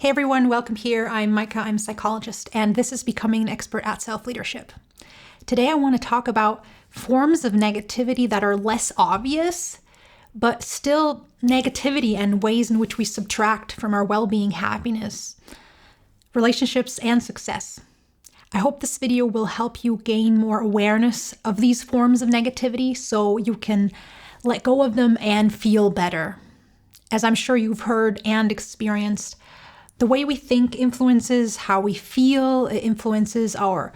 Hey everyone, welcome here. I'm Maika, I'm a psychologist, and this is Becoming an Expert at Self-Leadership. Today I want to talk about forms of negativity that are less obvious, but still negativity and ways in which we subtract from our well-being, happiness, relationships, and success. I hope this video will help you gain more awareness of these forms of negativity so you can let go of them and feel better. As I'm sure you've heard and experienced, the way we think influences how we feel. It influences our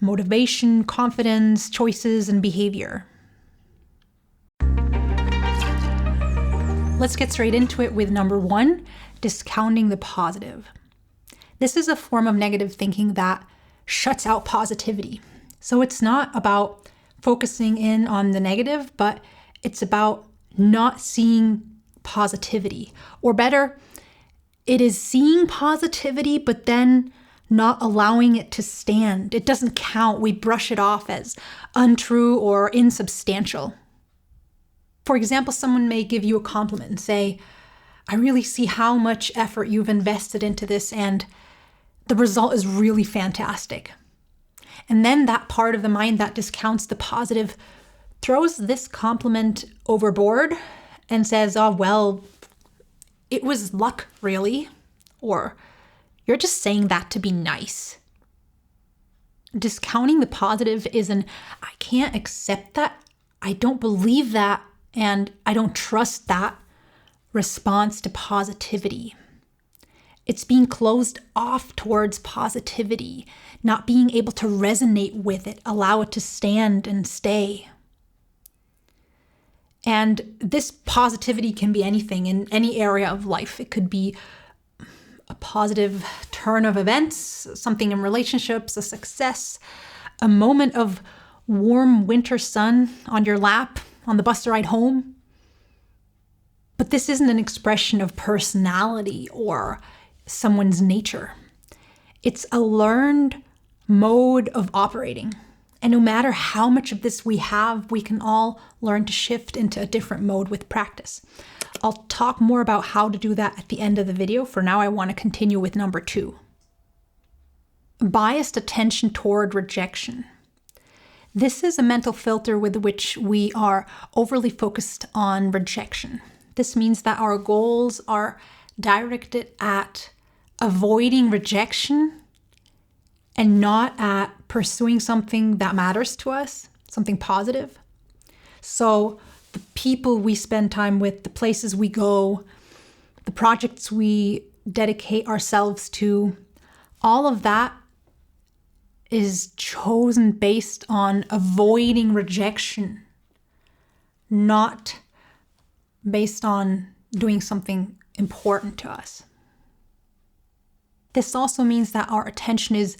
motivation, confidence, choices, and behavior. Let's get straight into it with number 1, discounting the positive. This is a form of negative thinking that shuts out positivity. So it's not about focusing in on the negative, but it's about not seeing positivity. Or better, it is seeing positivity, but then not allowing it to stand. It doesn't count. We brush it off as untrue or insubstantial. For example, someone may give you a compliment and say, "I really see how much effort you've invested into this, and the result is really fantastic." And then that part of the mind that discounts the positive throws this compliment overboard and says, "Oh, well, it was luck, really," or "You're just saying that to be nice." Discounting the positive is an "I can't accept that, I don't believe that, and I don't trust that" response to positivity. It's being closed off towards positivity, not being able to resonate with it, allow it to stand and stay. And this positivity can be anything in any area of life. It could be a positive turn of events, something in relationships, a success, a moment of warm winter sun on your lap on the bus ride home. But this isn't an expression of personality or someone's nature. It's a learned mode of operating. And no matter how much of this we have, we can all learn to shift into a different mode with practice. I'll talk more about how to do that at the end of the video. For now, I want to continue with number 2. Biased attention toward rejection. This is a mental filter with which we are overly focused on rejection. This means that our goals are directed at avoiding rejection and not at pursuing something that matters to us, something positive. So the people we spend time with, the places we go, the projects we dedicate ourselves to, all of that is chosen based on avoiding rejection, not based on doing something important to us. This also means that our attention is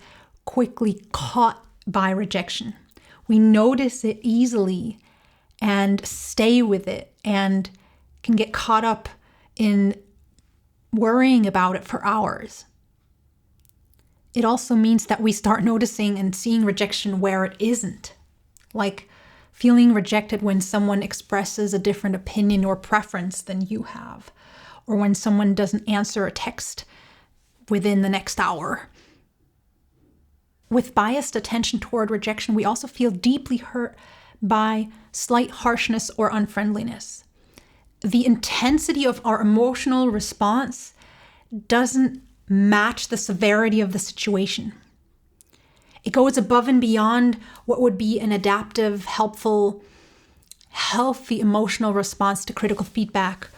quickly caught by rejection. We notice it easily and stay with it and can get caught up in worrying about it for hours. It also means that we start noticing and seeing rejection where it isn't, like feeling rejected when someone expresses a different opinion or preference than you have, or when someone doesn't answer a text within the next hour. With biased attention toward rejection, we also feel deeply hurt by slight harshness or unfriendliness. The intensity of our emotional response doesn't match the severity of the situation. It goes above and beyond what would be an adaptive, helpful, healthy emotional response to critical feedback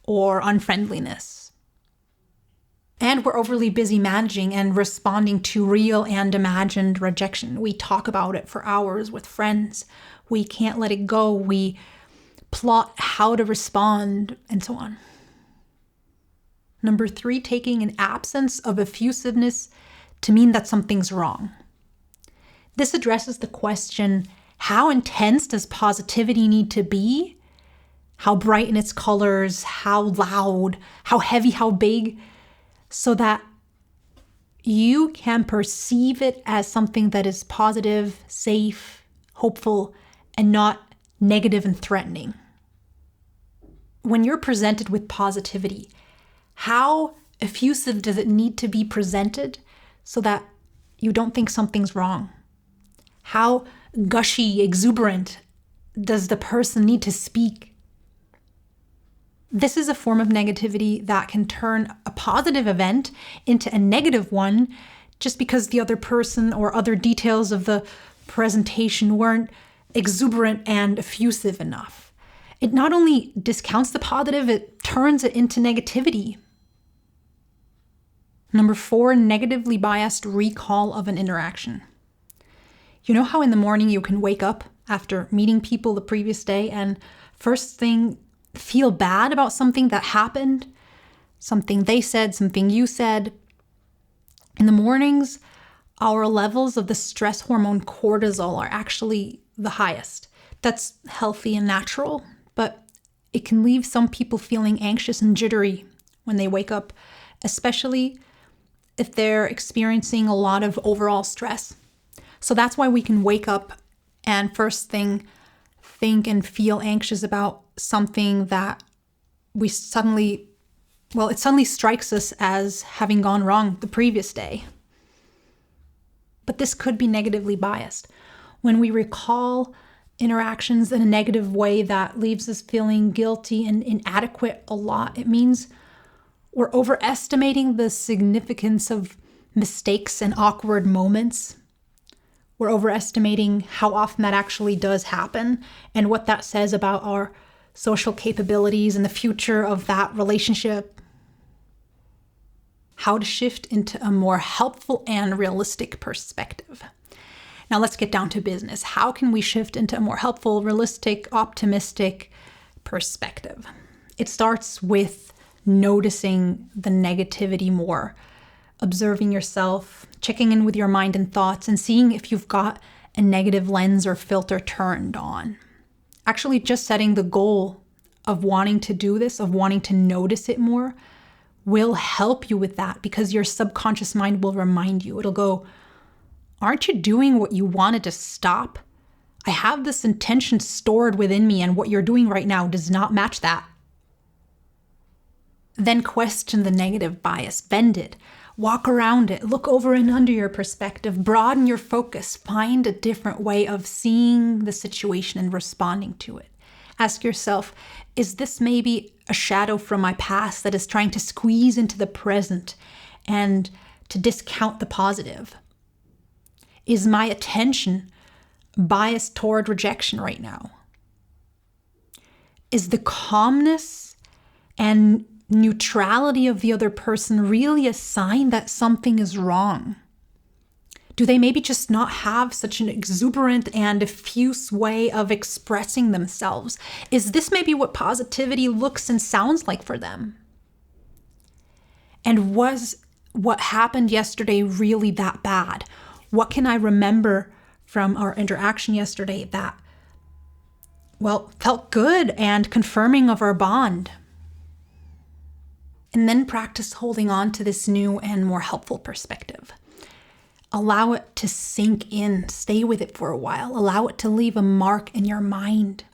or unfriendliness. And we're overly busy managing and responding to real and imagined rejection. We talk about it for hours with friends. We can't let it go. We plot how to respond, and so on. Number 3, taking an absence of effusiveness to mean that something's wrong. This addresses the question, how intense does positivity need to be? How bright in its colors, how loud, how heavy, how big, so that you can perceive it as something that is positive, safe, hopeful, and not negative and threatening. When you're presented with positivity, how effusive does it need to be presented so that you don't think something's wrong? How gushy, exuberant does the person need to speak? This is a form of negativity that can turn a positive event into a negative one just because the other person or other details of the presentation weren't exuberant and effusive enough. It not only discounts the positive, it turns it into negativity. Number 4, negatively biased recall of an interaction. You know how in the morning you can wake up after meeting people the previous day and first thing feel bad about something that happened, something they said, something you said. In the mornings, our levels of the stress hormone cortisol are actually the highest. That's healthy and natural, but it can leave some people feeling anxious and jittery when they wake up, especially if they're experiencing a lot of overall stress. So that's why we can wake up and first thing think and feel anxious about something that it suddenly strikes us as having gone wrong the previous day. But this could be negatively biased. When we recall interactions in a negative way that leaves us feeling guilty and inadequate a lot, it means we're overestimating the significance of mistakes and awkward moments. We're overestimating how often that actually does happen and what that says about our social capabilities and the future of that relationship. How to shift into a more helpful and realistic perspective. Now let's get down to business. How can we shift into a more helpful, realistic, optimistic perspective? It starts with noticing the negativity more, observing yourself, checking in with your mind and thoughts, and seeing if you've got a negative lens or filter turned on. Actually, just setting the goal of wanting to do this, of wanting to notice it more, will help you with that because your subconscious mind will remind you. It'll go, aren't you doing what you wanted to stop? I have this intention stored within me, and what you're doing right now does not match that. Then question the negative bias, bend it, walk around it, look over and under your perspective, broaden your focus, find a different way of seeing the situation and responding to it. Ask yourself, is this maybe a shadow from my past that is trying to squeeze into the present and to discount the positive? Is my attention biased toward rejection right now? Is the calmness and neutrality of the other person really a sign that something is wrong? Do they maybe just not have such an exuberant and diffuse way of expressing themselves? Is this maybe what positivity looks and sounds like for them? And was what happened yesterday really that bad? What can I remember from our interaction yesterday that, felt good and confirming of our bond? And then practice holding on to this new and more helpful perspective. Allow it to sink in, stay with it for a while. Allow it to leave a mark in your mind.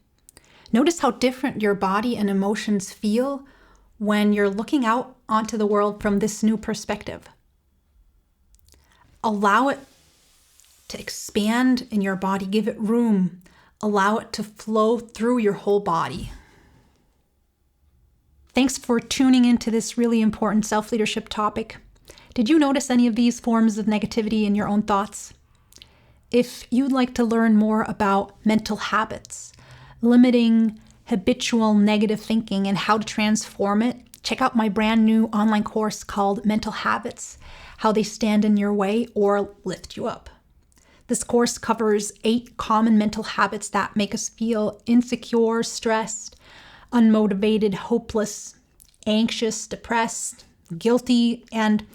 Notice how different your body and emotions feel when you're looking out onto the world from this new perspective. Allow it to expand in your body, give it room. Allow it to flow through your whole body. Thanks for tuning into this really important self-leadership topic. Did you notice any of these forms of negativity in your own thoughts? If you'd like to learn more about mental habits, limiting habitual negative thinking, and how to transform it, check out my brand new online course called Mental Habits, How They Stand in Your Way or Lift You Up. This course covers 8 common mental habits that make us feel insecure, stressed, unmotivated, hopeless, anxious, depressed, guilty, and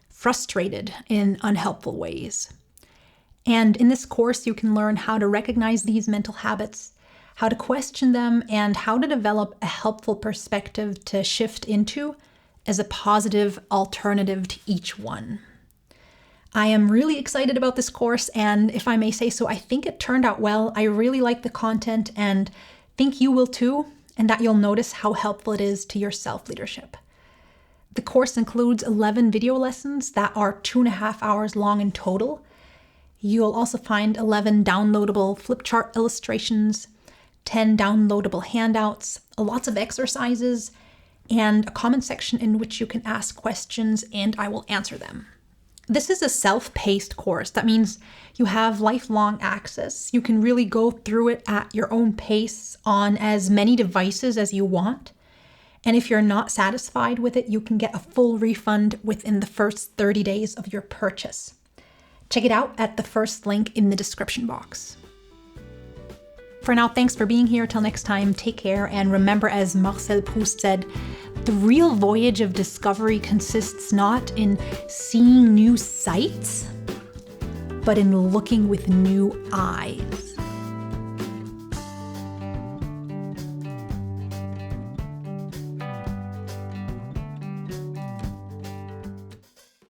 frustrated in unhelpful ways. And in this course, you can learn how to recognize these mental habits, how to question them, and how to develop a helpful perspective to shift into as a positive alternative to each one. I am really excited about this course, and if I may say so, I think it turned out well. I really like the content and think you will too, and that you'll notice how helpful it is to your self-leadership. The course includes 11 video lessons that are 2.5 hours long in total. You'll also find 11 downloadable flip chart illustrations, 10 downloadable handouts, lots of exercises, and a comment section in which you can ask questions and I will answer them. This is a self-paced course. That means you have lifelong access. You can really go through it at your own pace on as many devices as you want. And if you're not satisfied with it, you can get a full refund within the first 30 days of your purchase. Check it out at the first link in the description box. For now, thanks for being here. Till next time, take care. And remember, as Marcel Proust said, the real voyage of discovery consists not in seeing new sights, but in looking with new eyes.